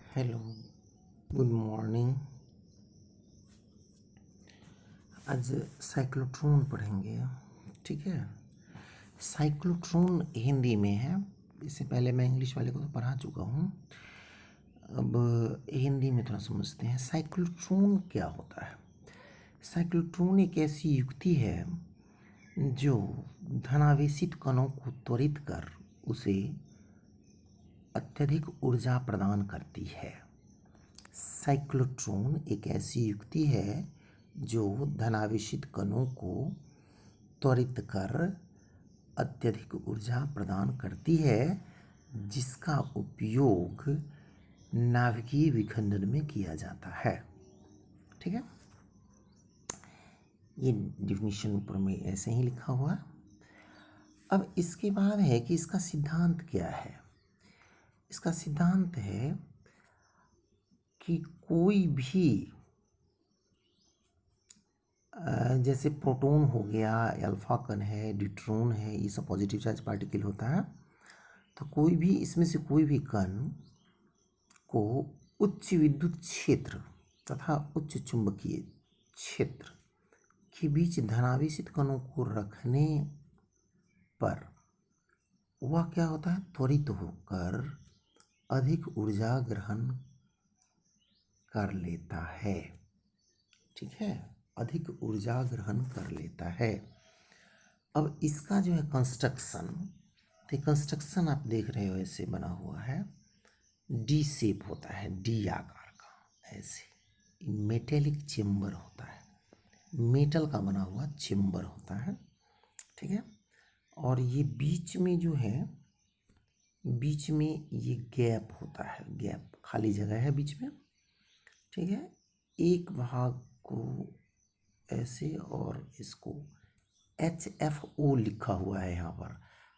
Hello, good morning. आज cyclotron पढ़ेंगे। ठीक है। साइक्लोट्रॉन हिंदी में है। इससे पहले मैं इंग्लिश वाले को तो पढ़ा चुका हूँ। अब हिंदी में थोड़ा समझते हैं साइक्लोट्रॉन क्या होता है। साइक्लोट्रॉन एक ऐसी युक्ति है जो धनावेशित कणों को त्वरित कर उसे अत्यधिक ऊर्जा प्रदान करती है। साइक्लोट्रॉन एक ऐसी युक्ति है जो धनावेशित कणों को त्वरित कर अत्यधिक ऊर्जा प्रदान करती है, जिसका उपयोग नाभिकीय विखंडन में किया जाता है। ठीक है। ये डिफिनीशन ऊपर में ऐसे ही लिखा हुआ है। अब इसके बाद है कि इसका सिद्धांत क्या है। इसका सिद्धांत है कि कोई भी जैसे प्रोटॉन हो गया, अल्फा कण है, ड्यूट्रॉन है, ये सब पॉजिटिव चार्ज पार्टिकल होता है। तो कोई भी इसमें से कोई भी कण को उच्च विद्युत क्षेत्र तथा उच्च चुंबकीय क्षेत्र के बीच धनावेशित कणों को रखने पर वह क्या होता है, त्वरित होकर अधिक ऊर्जा ग्रहण कर लेता है। ठीक है, अधिक ऊर्जा ग्रहण कर लेता है। अब इसका जो है कंस्ट्रक्शन, तो कंस्ट्रक्शन आप देख रहे हो ऐसे बना हुआ है, डी शेप होता है, डी आकार का। ऐसे मेटेलिक चेम्बर होता है, मेटल का बना हुआ चेम्बर होता है। ठीक है। और ये बीच में जो है, बीच में ये गैप होता है, गैप खाली जगह है बीच में। ठीक है। एक भाग को ऐसे और इसको HFO लिखा हुआ है यहाँ पर,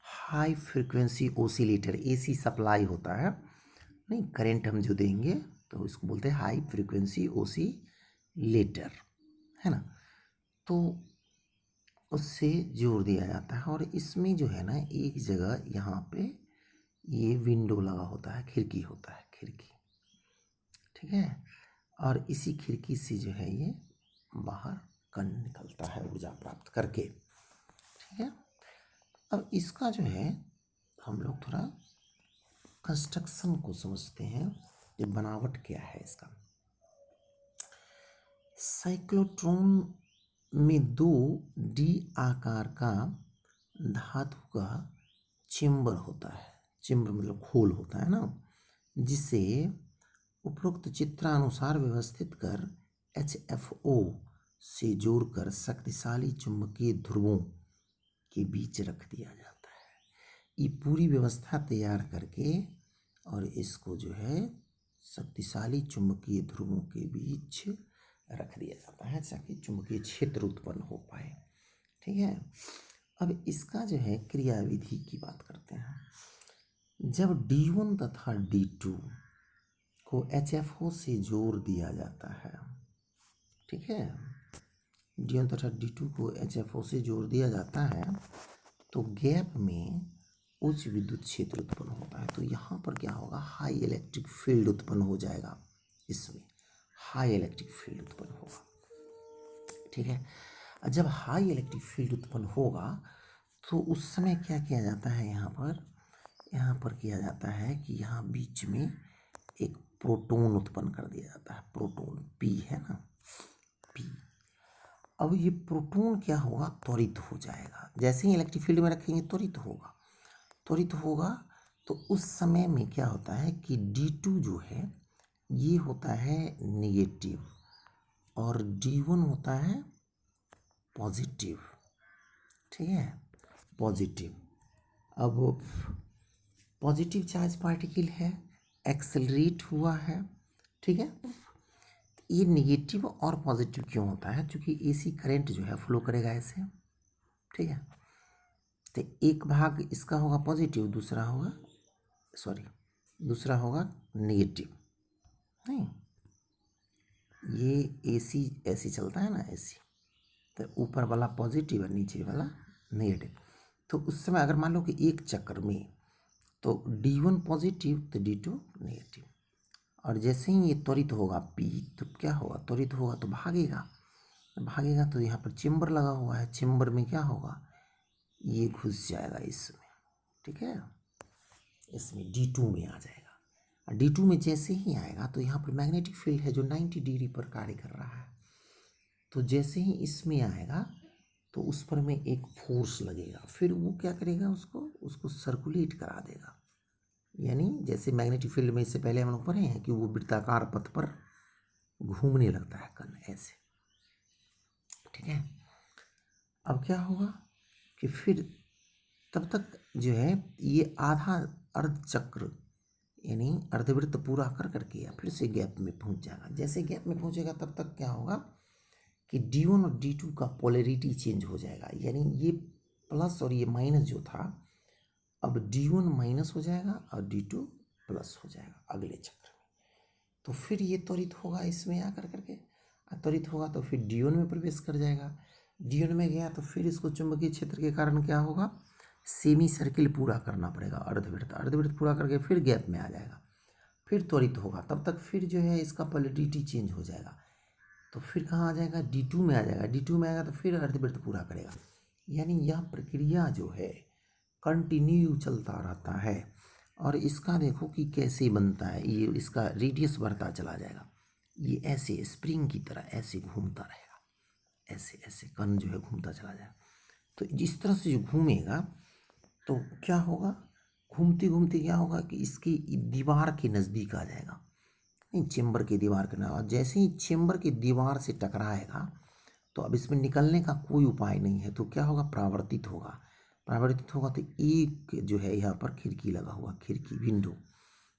high frequency oscillator. AC supply होता है, नहीं करंट हम जो देंगे तो इसको बोलते हैं हाई फ्रिक्वेंसी ओसिलेटर, है ना। तो उससे जोड़ दिया जाता है। और इसमें जो है ना, एक जगह यहाँ पे ये विंडो लगा होता है, खिड़की होता है, खिड़की। ठीक है। और इसी खिड़की से जो है ये बाहर कण निकलता है ऊर्जा प्राप्त करके। ठीक है। अब इसका जो है हम लोग थोड़ा कंस्ट्रक्शन को समझते हैं, ये बनावट क्या है इसका। साइक्लोट्रॉन में दो डी आकार का धातु का चेम्बर होता है। चेम्बर मतलब खोल होता है ना, जिसे उपरोक्त चित्रानुसार व्यवस्थित कर HFO से जोड़कर शक्तिशाली चुंबकीय ध्रुवों के बीच रख दिया जाता है। ये पूरी व्यवस्था तैयार करके और इसको जो है शक्तिशाली चुंबकीय ध्रुवों के बीच रख दिया जाता है ताकि चुंबकीय क्षेत्र उत्पन्न हो पाए। ठीक है। अब इसका जो है क्रियाविधि की बात करते हैं। जब D1 तथा D2 को HFO से जोड़ दिया जाता है, ठीक है, D1 तथा D2 को HFO से जोड़ दिया जाता है, तो गैप में उच्च विद्युत क्षेत्र उत्पन्न होता है। तो यहाँ पर क्या होगा, हाई इलेक्ट्रिक फील्ड उत्पन्न हो जाएगा, इसमें हाई इलेक्ट्रिक फील्ड उत्पन्न होगा। ठीक है। जब हाई इलेक्ट्रिक फील्ड उत्पन्न होगा तो उस समय क्या किया जाता है, यहाँ पर किया जाता है कि यहाँ बीच में एक प्रोटॉन उत्पन्न कर दिया जाता है। प्रोटॉन P है ना, P। अब ये प्रोटॉन क्या होगा, त्वरित हो जाएगा। जैसे ही इलेक्ट्रिक फील्ड में रखेंगे त्वरित होगा, त्वरित होगा। तो उस समय में क्या होता है कि D2 जो है ये होता है नेगेटिव और D1 होता है पॉजिटिव। ठीक है, पॉजिटिव। अब पॉजिटिव चार्ज पार्टिकल है, एक्सेलरेट हुआ है। ठीक है। ये नेगेटिव और पॉजिटिव क्यों होता है, क्योंकि AC करंट जो है फ्लो करेगा ऐसे। ठीक है। तो एक भाग इसका होगा पॉजिटिव, दूसरा होगा नेगेटिव। नहीं, ये AC ऐसे चलता है ना, AC। तो ऊपर वाला पॉजिटिव और नीचे वाला नेगेटिव। तो उस समय अगर मान लो कि एक चक्र में तो D1 पॉजिटिव तो D2 नेगेटिव, और जैसे ही ये त्वरित होगा P, तो क्या होगा, त्वरित होगा तो भागेगा तो यहाँ पर चेम्बर लगा हुआ है, चेम्बर में क्या होगा, ये घुस जाएगा इसमें, ठीक है, इसमें D2 में आ जाएगा। और D2 में जैसे ही आएगा तो यहाँ पर मैग्नेटिक फील्ड है जो 90 डिग्री पर कार्य कर रहा है, तो जैसे ही इसमें आएगा तो उस पर में एक फोर्स लगेगा, फिर वो क्या करेगा, उसको सर्कुलेट करा देगा। यानी जैसे मैग्नेटिक फील्ड में इससे पहले हम लोग पढ़े हैं कि वो वृत्ताकार पथ पर घूमने लगता है कण ऐसे, ठीक है। अब क्या होगा कि फिर तब तक जो है ये आधा अर्ध चक्र यानी अर्धवृत्त पूरा कर करके या फिर से गैप में पहुंच जाएगा। जैसे गैप में पहुंचेगा तब तक क्या होगा कि D1 और D2 का पोलैरिटी चेंज हो जाएगा, यानी ये प्लस और ये माइनस जो था अब D1 माइनस हो जाएगा और D2 प्लस हो जाएगा अगले चक्र में। तो फिर ये त्वरित होगा इसमें आकर करके, त्वरित होगा तो फिर D1 में प्रवेश कर जाएगा, D1 में गया तो फिर इसको चुंबकीय क्षेत्र के कारण क्या होगा, सेमी सर्किल पूरा करना पड़ेगा, अर्धवृत्त पूरा करके फिर गैप में आ जाएगा, फिर त्वरित होगा, तब तक फिर जो है इसका पोलैरिटी चेंज हो जाएगा, तो फिर कहाँ आ जाएगा, D2 में आ जाएगा, D2 में आएगा तो फिर अर्धवृत्त पूरा करेगा। यानी यह प्रक्रिया जो है कंटिन्यू चलता रहता है। और इसका देखो कि कैसे बनता है, ये इसका रेडियस बढ़ता चला जाएगा, ये ऐसे स्प्रिंग की तरह ऐसे घूमता रहेगा, ऐसे ऐसे कण जो है घूमता चला जाएगा। तो जिस तरह से जो घूमेगा तो क्या होगा, घूमते घूमते क्या होगा कि इसकी दीवार के नज़दीक आ जाएगा, नहीं चेम्बर की दीवार के ना, और जैसे ही चेम्बर की दीवार से टकराएगा तो अब इसमें निकलने का कोई उपाय नहीं है, तो क्या होगा, परावर्तित होगा तो एक जो है यहाँ पर खिड़की लगा हुआ, खिड़की विंडो,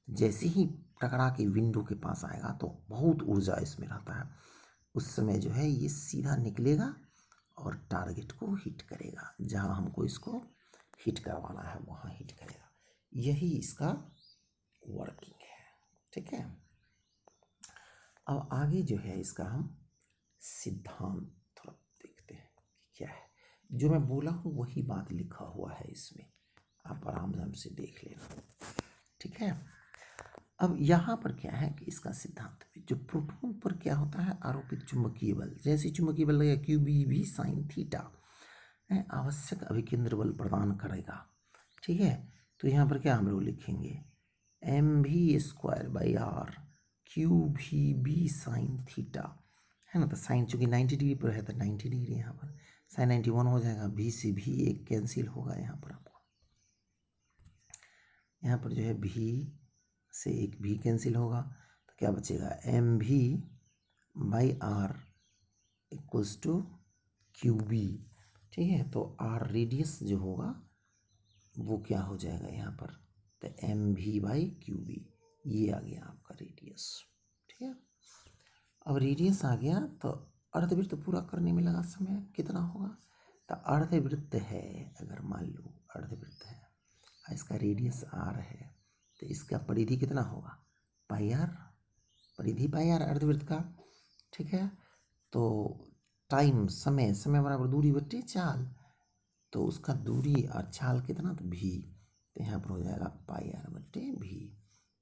जैसे ही टकरा के विंडो के पास आएगा तो बहुत ऊर्जा इसमें रहता है, उस समय जो है ये सीधा निकलेगा और टारगेट को हिट करेगा, जहाँ हमको इसको हिट करवाना है वहाँ हिट करेगा। यही इसका वर्किंग है, ठीक है। अब आगे जो है इसका हम सिद्धांत थोड़ा देखते हैं कि क्या है, जो मैं बोला हूँ वही बात लिखा हुआ है इसमें, आप आराम से देख लेना, ठीक है। अब यहाँ पर क्या है कि इसका सिद्धांत में जो प्रोटॉन पर क्या होता है, आरोपित चुंबकीय बल, जैसे चुंबकीय बल लगेगा QB साइन थीटा आवश्यक अभिकेंद्र बल प्रदान करेगा, ठीक है। तो यहाँ पर क्या हम लोग लिखेंगे, mv²/r QVB साइन थीटा, है ना, तो साइन चूंकि 90 डिग्री पर है तो 90 डिग्री यहाँ पर साइन 91 हो जाएगा, भी से भी एक कैंसिल होगा यहाँ पर आपको, यहाँ पर जो है भी से एक भी कैंसिल होगा तो क्या बचेगा, mv/r इक्वल्स टू QB, ठीक है। तो r रेडियस जो होगा वो क्या हो जाएगा यहाँ पर, तो mv/QB, ये आ गया आपका रेडियस, ठीक है। अब रेडियस आ गया तो अर्धवृत्त पूरा करने में लगा समय कितना होगा, तो अर्धवृत्त है, अगर मान लो अर्धवृत्त है और इसका रेडियस r है तो इसका परिधि कितना होगा, πr, परिधि πr अर्धवृत्त का, ठीक है। तो टाइम समय बराबर दूरी बट्टे चाल, तो उसका दूरी और चाल कितना, तो भी, तो यहाँ पर हो जाएगा πr/v,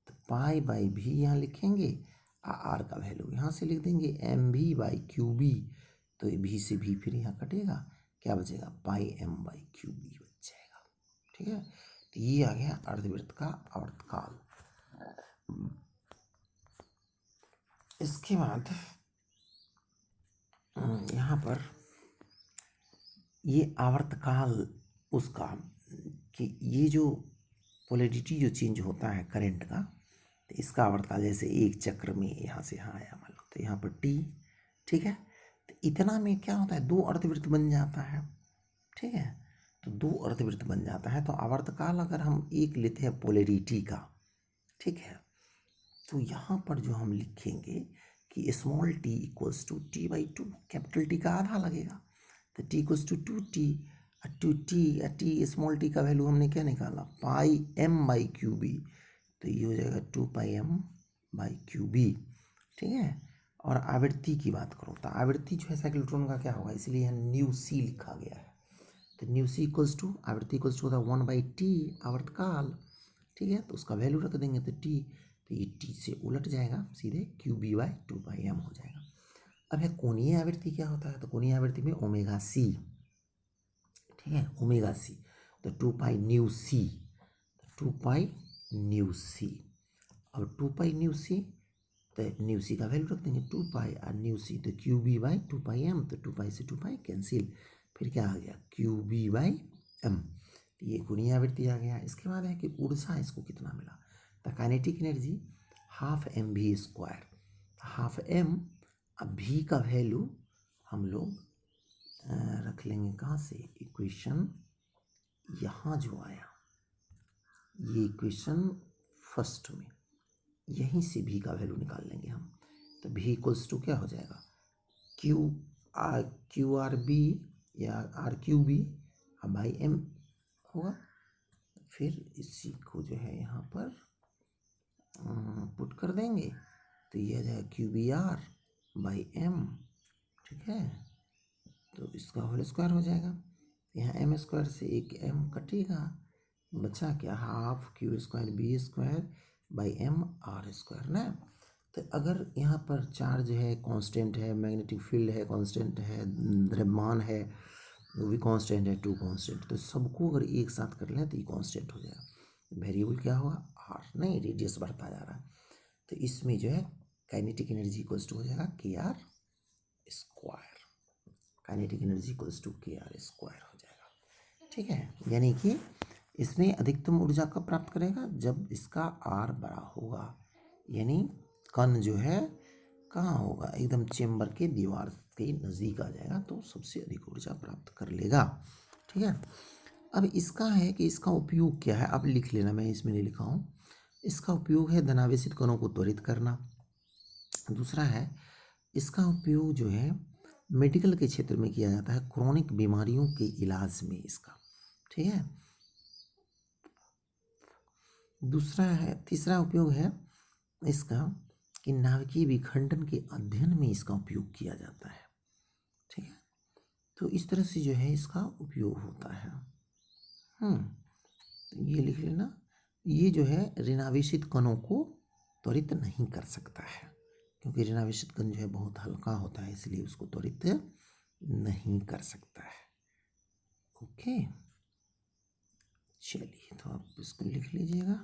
तो π/v यहाँ लिखेंगे, r का वैल्यू यहाँ से लिख देंगे mv/qb, तो ये v से v फिर यहाँ कटेगा, क्या बचेगा, πm/qb बच जाएगा, ठीक है। तो ये आ गया अर्धवृत्त का आवर्तकाल। इसके बाद यहाँ पर ये आवर्तकाल उसका कि ये जो पोलैरिटी जो चेंज होता है करंट का, तो इसका आवर्तकाल जैसे एक चक्र में यहाँ से यहाँ आया मान लो, तो यहाँ पर T, ठीक है। तो इतना में क्या होता है, दो अर्धवृत्त बन जाता है, ठीक है। तो दो अर्धवृत्त बन जाता है, तो आवर्तकाल अगर हम एक लेते हैं पोलैरिटी का, ठीक है, तो यहाँ पर जो हम लिखेंगे कि small t equals to T/2, capital T का आधा लगेगा, तो T equals to 2T small t का वैल्यू हमने क्या निकाला, πm/QB, तो ये हो जाएगा 2πm/QB, ठीक है। और आवृत्ति की बात करो तो आवृत्ति जो है साइक्लोट्रॉन का क्या होगा, इसलिए यहाँ ν/c लिखा गया है, तो ν/c इक्वल्स टू आवृत्ति इक्वल्स टू होता है 1/t आवर्तकाल, ठीक है। तो उसका वैल्यू रख देंगे तो T, तो ये टी से उलट जाएगा, सीधे QB/2πm हो जाएगा। अब है कोणीय आवृत्ति क्या होता है, तो कोणीय आवृत्ति में ओमेगा सी, ठीक है, ओमेगा सी, तो 2π न्यू सी, 2π न्यू सी। अब 2π न्यू सी, तो न्यू सी का वैल्यू रख देंगे 2π और न्यू सी, तो QB/2πm, तो 2π से 2π कैंसिल, फिर क्या आ गया QB/m। तो ये कोणीय आवृत्ति आ गया। इसके बाद है कि ऊर्जा इसको कितना मिला, तो काइनेटिक एनर्जी हाफ एम भी स्क्वायर, हाफ एम। अब भी का वैल्यू हम लोग रख लेंगे कहाँ से, इक्वेशन यहाँ जो आया, ये इक्वेशन फर्स्ट में, यहीं से भी का वैल्यू निकाल लेंगे हम। तो भी इक्वल्स टू क्या हो जाएगा, QRB या RQB/m होगा। फिर इसी को जो है यहाँ पर पुट कर देंगे, तो ये आ जाएगा QBR/m, ठीक है। तो इसका होल स्क्वायर हो जाएगा, यहाँ m स्क्वायर से एक m कटेगा, बचा क्या, हाफ Q²B²/m R² ना। तो अगर यहाँ पर चार्ज है कांस्टेंट है, मैग्नेटिक फील्ड है कांस्टेंट है, द्रव्यमान है वो भी कांस्टेंट है, 2 कांस्टेंट, तो सबको अगर एक साथ कर लें तो ये कांस्टेंट हो जाएगा। वेरिएबल क्या होगा, r, नहीं रेडियस बढ़ता जा रहा है, तो इसमें जो है काइनेटिक एनर्जी इक्वल्स टू हो जाएगा KR², kinetic energy equals to KR² हो जाएगा, ठीक है। यानी कि इसमें अधिकतम ऊर्जा कब प्राप्त करेगा, जब इसका R बड़ा होगा, यानी कण जो है कहाँ होगा, एकदम चेम्बर के दीवार के नज़दीक आ जाएगा, तो सबसे अधिक ऊर्जा प्राप्त कर लेगा, ठीक है। अब इसका है कि इसका उपयोग क्या है, अब लिख लेना, मैं इसमें नहीं लिखा हूँ। इसका उपयोग है धनावेशित कणों को त्वरित करना। दूसरा है इसका उपयोग जो है मेडिकल के क्षेत्र में किया जाता है, क्रोनिक बीमारियों के इलाज में इसका, ठीक है। दूसरा है, तीसरा उपयोग है इसका कि नाभिकीय विखंडन के अध्ययन में इसका उपयोग किया जाता है, ठीक है। तो इस तरह से जो है इसका उपयोग होता है। तो ये लिख लेना, ये जो है ऋणावेशित कणों को त्वरित नहीं कर सकता है, क्योंकि ऋणावेशित कण जो है बहुत हल्का होता है, इसलिए उसको त्वरित नहीं कर सकता है। ओके, चलिए तो आप इसको लिख लीजिएगा।